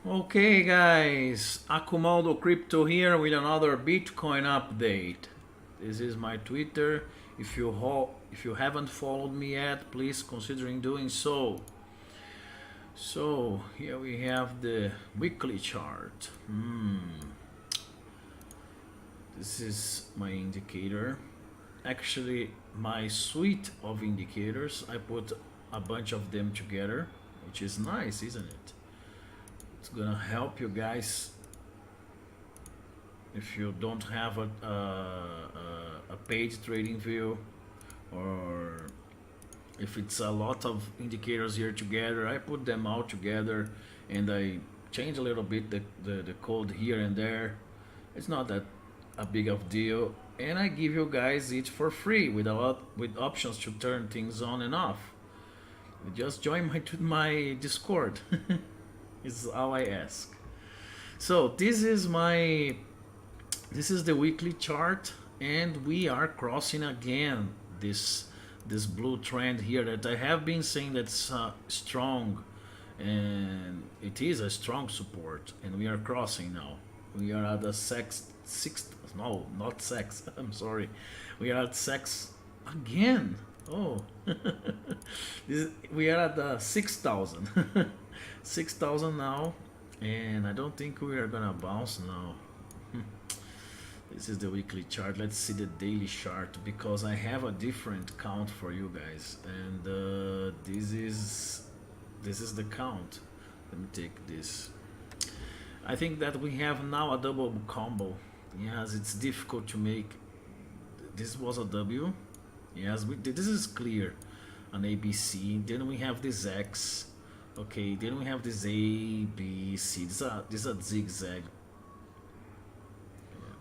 Okay, guys, Akumaldo Crypto here with another Bitcoin update. This is my Twitter. If you haven't followed me yet, please considering doing so. So here we have the weekly chart. This is my indicator. Actually, my suite of indicators. I put a bunch of them together, which is nice, isn't it? It's gonna help you guys if you don't have a paid trading view, or if it's a lot of indicators here together. I put them all together and I change a little bit the code here and there. It's not that a big of deal, and I give you guys it for free with options to turn things on and off. Just join my Discord. Is all I ask. So this is the weekly chart, and we are crossing again this blue trend here that I have been saying that's strong, and it is a strong support, and we are crossing now. We are at the sixth, no, not sex. I'm sorry. We are at sex again. Oh, we are at the 6,000. 6,000 now, and I don't think we are gonna bounce now. This is the weekly chart. Let's see the daily chart because I have a different count for you guys, and this is the count. Let me take this. I think that we have now a double combo. Yes, it's difficult to make. This was a W. Yes, this is clear. An ABC. Then we have this X. Okay, then we have this A, B, C. This is a zigzag. Yeah.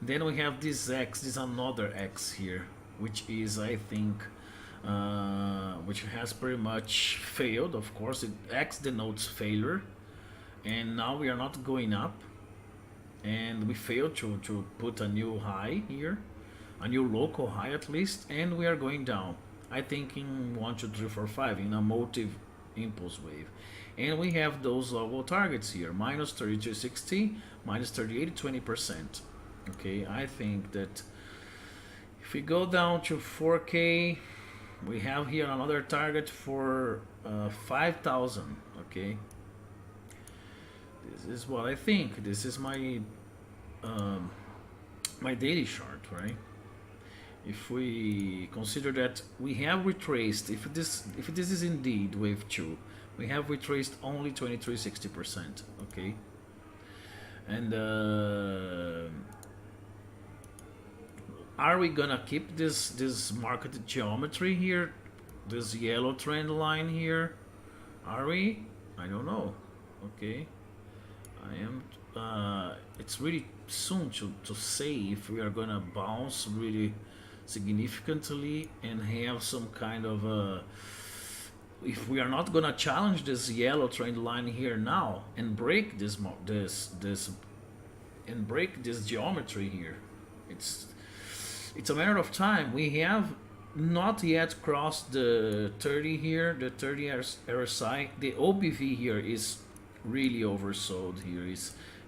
Then we have this X. This is another X here, which is, I think, which has pretty much failed. Of course, X denotes failure, and now we are not going up, and we failed to put a new high here, a new local high at least, and we are going down. I think in 1, 2, 3, 4, 5 in a motive impulse wave, and we have those local targets here: minus 32.60, minus 38, 20%. Okay, I think that if we go down to 4K, we have here another target for 5,000. Okay, this is what I think. This is my my daily chart, right? If we consider that we have retraced, if this is indeed wave 2, we have retraced only 23.60%. Okay, and are we gonna keep this market geometry here, this yellow trend line here? Are we? I don't know. Okay, I am. It's really soon to say if we are gonna bounce really significantly and have some kind of if we are not gonna challenge this yellow trend line here now and break this and break this geometry here. It's a matter of time. We have not yet crossed the 30 here, the 30 RSI. The OBV here is really oversold here.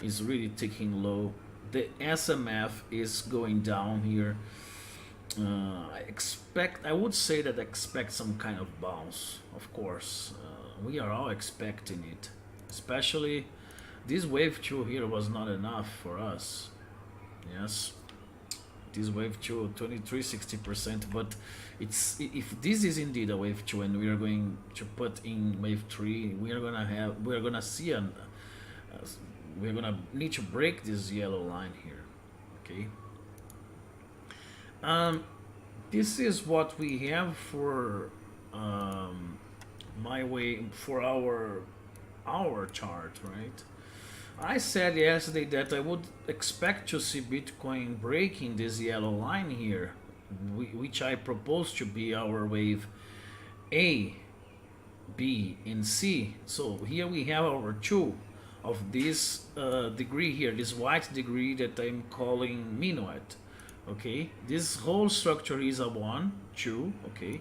Is really ticking low. The SMF is going down here. I would say that expect some kind of bounce. Of course, we are all expecting it. Especially this wave 2 here was not enough for us. Yes, this wave 2, 23.60%. But if this is indeed a wave 2 and we are going to put in wave 3, we're gonna need to break this yellow line here. Okay. This is what we have for our chart, right? I said yesterday that I would expect to see Bitcoin breaking this yellow line here, which I propose to be our wave A, B, and C. So here we have our 2 of this degree here, this white degree that I'm calling minuet. Okay, this whole structure is a 1, 2. Okay,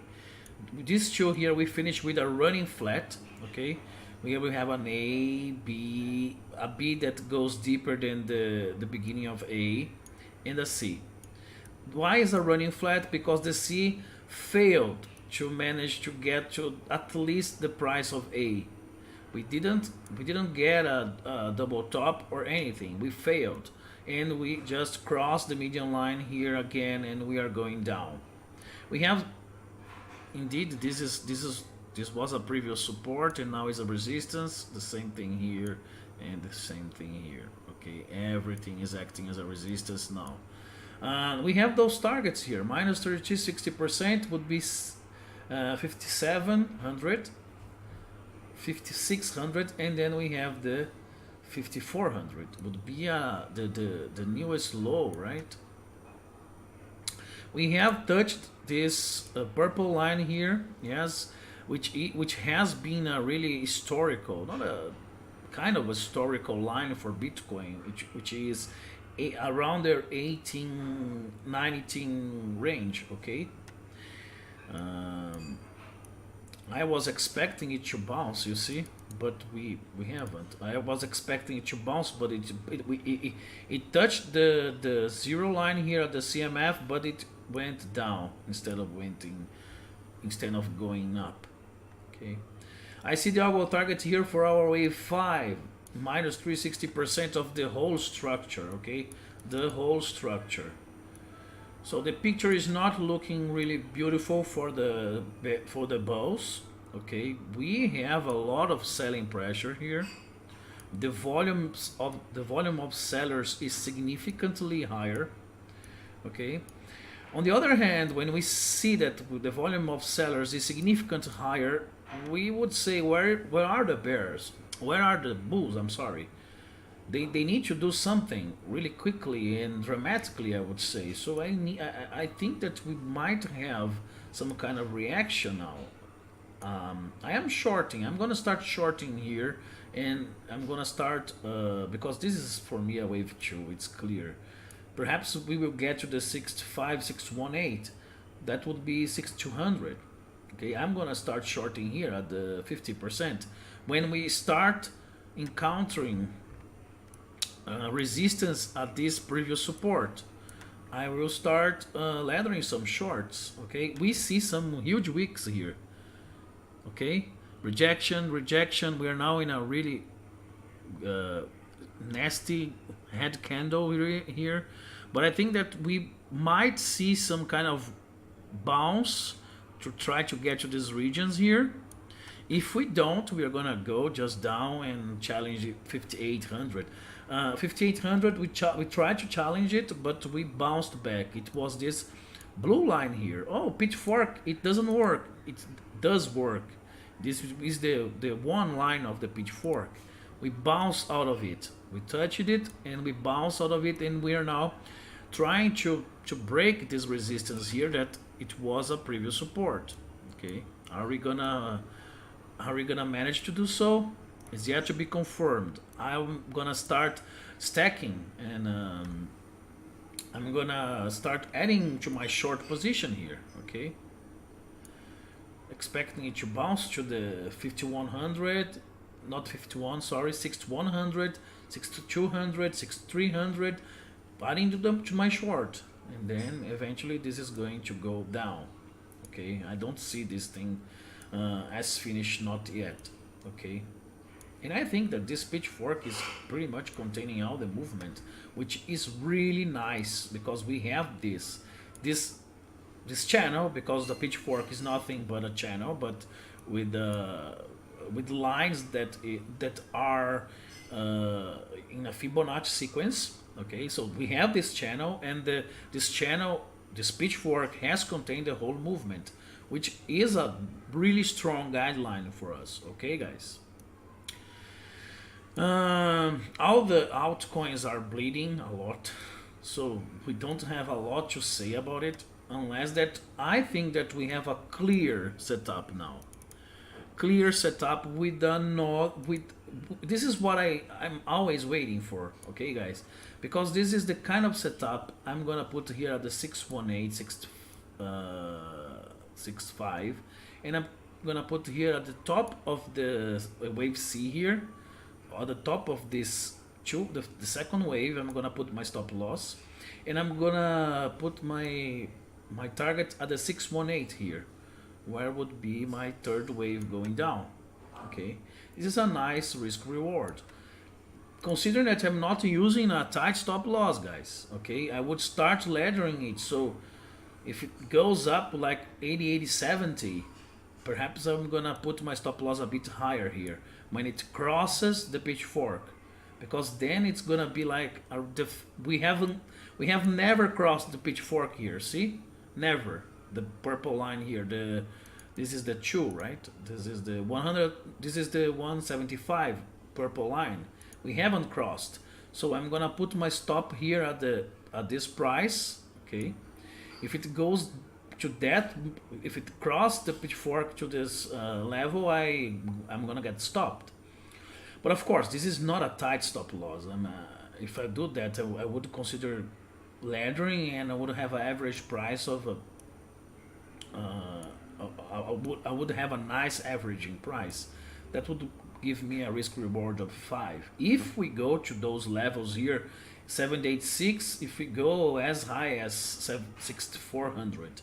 These two here we finish with a running flat. Okay, here we have an A, B, a B that goes deeper than the beginning of A, and a C. Why is a running flat? Because the C failed to manage to get to at least the price of A. We didn't get a double top or anything. We failed, and we just crossed the median line here again, and we are going down. We have indeed this was a previous support and now is a resistance. The same thing here and the same thing here. Okay, everything is acting as a resistance now. We have those targets here. Minus 32, 60% would be 5700, 5600, and then we have the 5400 would be the newest low, right? We have touched this purple line here, yes, which has been a really historical, not a kind of historical line for Bitcoin, which is around their 18, 19 range. Okay, I was expecting it to bounce, you see, but we haven't. I was expecting it to bounce, but it touched the zero line here at the CMF, but it went down instead of going up. Okay, I see the algo target here for our wave 5, minus 360% of the whole structure. Okay, the whole structure. So the picture is not looking really beautiful for the bulls. Okay, we have a lot of selling pressure here. The volume of sellers is significantly higher. Okay. On the other hand, when we see that the volume of sellers is significantly higher, we would say where are the bears? Where are the bulls? I'm sorry. They need to do something really quickly and dramatically, I would say. So I think that we might have some kind of reaction now. I am shorting. I'm gonna start shorting here, and I'm gonna start because this is for me a wave 2. It's clear. Perhaps we will get to the 65, 618. That would be 6200. Okay, I'm gonna start shorting here at the 50%. When we start encountering resistance at this previous support, I will start laddering some shorts. Okay, we see some huge wicks here. Okay, rejection. We are now in a really nasty head candle here, but I think that we might see some kind of bounce to try to get to these regions here. If we don't, we are gonna go just down and challenge 5800. 5800, we tried to challenge it, but we bounced back. It was this blue line here. Oh, pitchfork, it doesn't work. It does work. This is the one line of the pitchfork. We bounce out of it. We touched it and we bounce out of it, and we are now trying to break this resistance here that it was a previous support. Okay, are we gonna manage to do so? It's yet to be confirmed. I'm gonna start stacking, and I'm gonna start adding to my short position here. Okay, expecting it to bounce to the 5100, not 51, sorry, 6100, 6200, 6300, adding to them to my short, and then eventually this is going to go down. Okay, I don't see this thing as finished, not yet. Okay, and I think that this pitchfork is pretty much containing all the movement, which is really nice because we have this channel, because the pitchfork is nothing but a channel, but with lines that are in a Fibonacci sequence. Okay, so we have this channel, and this pitchfork has contained the whole movement, which is a really strong guideline for us. Okay, guys. All the altcoins are bleeding a lot, so we don't have a lot to say about it, unless that I think that we have a clear setup now. Clear setup with this is what I'm always waiting for. Okay, guys, because this is the kind of setup I'm gonna put here at the 618, 65, and I'm gonna put here at the top of the wave C here, at the top of this the second wave. I'm gonna put my stop loss, and I'm gonna put my target at the 618 here, where would be my third wave going down. Okay, this is a nice risk reward. Considering that I'm not using a tight stop loss, guys. Okay, I would start laddering it. So if it goes up like 80, 80, 70, perhaps I'm gonna put my stop loss a bit higher here when it crosses the pitchfork, because then it's gonna be like we have never crossed the pitchfork here. See, never. The purple line here. This is the 2, right? This is the 100. This is the 175 purple line. We haven't crossed, so I'm gonna put my stop here at this price. Okay, if it goes to that, if it crossed the pitchfork to this level, I'm gonna get stopped. But of course, this is not a tight stop loss. If I do that, I would consider laddering, and I would have an average price of I would have a nice averaging price. That would give me a risk reward of 5. If we go to those levels here, 786, if we go as high as 6400.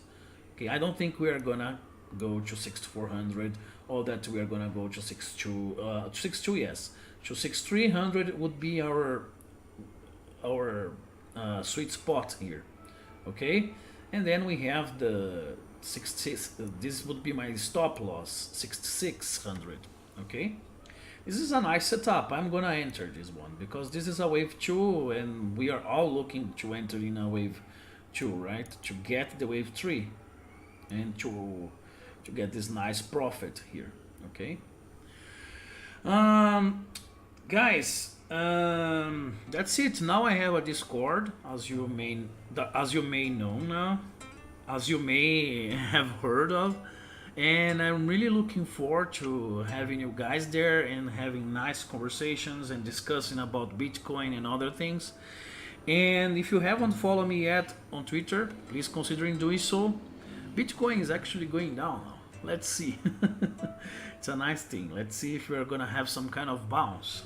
Okay, I don't think we are gonna go to 6400, or that we are gonna go to 62, yes. To 6300 would be our sweet spot here. Okay, and then we have the 60, this would be my stop loss, 6600. Okay, this is a nice setup. I'm gonna enter this one because this is a wave 2, and we are all looking to enter in a wave 2, right? To get the wave 3 and to get this nice profit here. Okay, guys, that's it. Now I have a Discord, as you may know now, as you may have heard of, and I'm really looking forward to having you guys there and having nice conversations and discussing about Bitcoin and other things. And if you haven't followed me yet on Twitter, please consider doing so. Bitcoin is actually going down now. Let's see. It's a nice thing. Let's see if we're gonna have some kind of bounce.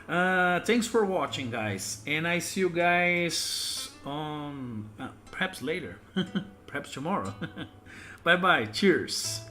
Thanks for watching, guys, and I see you guys on perhaps later, perhaps tomorrow. Bye bye, cheers.